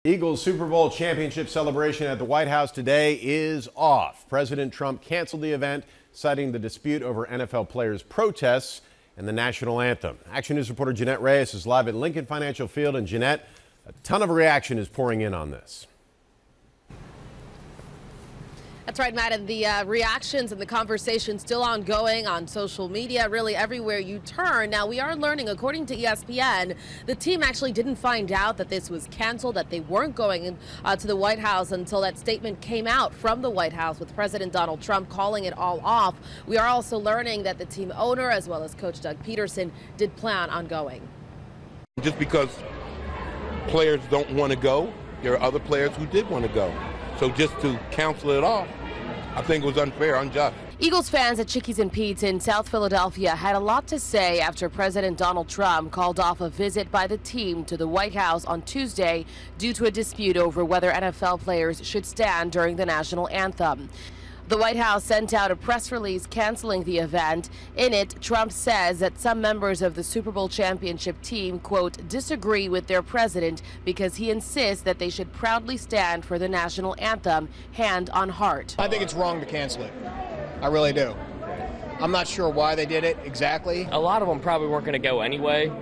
Eagles Super Bowl championship celebration at the White House today is off. President Trump canceled the event, citing the dispute over NFL players' protests and the national anthem. Action News reporter Jeannette Reyes is live at Lincoln Financial Field. And Jeannette, a ton of reaction is pouring in on this. That's right, Matt, and the reactions and the conversation still ongoing on social media, really everywhere you turn. Now, we are learning, according to ESPN, the team actually didn't find out that this was canceled, that they weren't going to the White House until that statement came out from the White House with President Donald Trump calling it all off. We are also learning that the team owner, as well as Coach Doug Peterson, did plan on going. Just because players don't want to go, there are other players who did want to go. So just to cancel it off, I think it was unfair, unjust. Eagles fans at Chickies and Pete's in South Philadelphia had a lot to say after President Donald Trump called off a visit by the team to the White House on Tuesday due to a dispute over whether NFL players should stand during the national anthem. The White House sent out a press release canceling the event. In it, Trump says that some members of the Super Bowl championship team, quote, disagree with their president because he insists that they should proudly stand for the national anthem, hand on heart. I think it's wrong to cancel it. I really do. I'm not sure why they did it exactly. A lot of them probably weren't going to go anyway.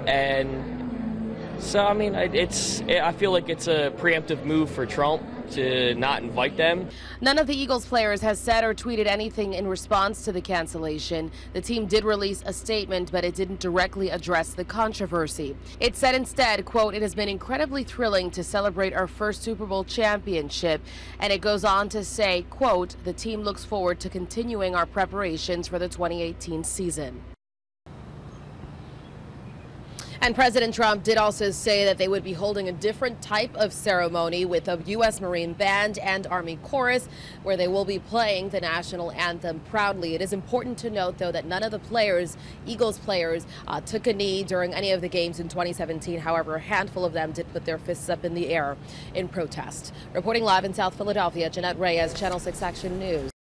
And so, I mean, I feel like it's a preemptive move for Trump to not invite them. None of the Eagles players has said or tweeted anything in response to the cancellation. The team did release a statement, but it didn't directly address the controversy. It said instead, quote, it has been incredibly thrilling to celebrate our first Super Bowl championship. And it goes on to say, quote, the team looks forward to continuing our preparations for the 2018 season. And President Trump did also say that they would be holding a different type of ceremony with a U.S. Marine band and Army chorus, where they will be playing the national anthem proudly. It is important to note, though, that none of the players, Eagles players, took a knee during any of the games in 2017. However, a handful of them did put their fists up in the air in protest. Reporting live in South Philadelphia, Jeannette Reyes, Channel 6 Action News.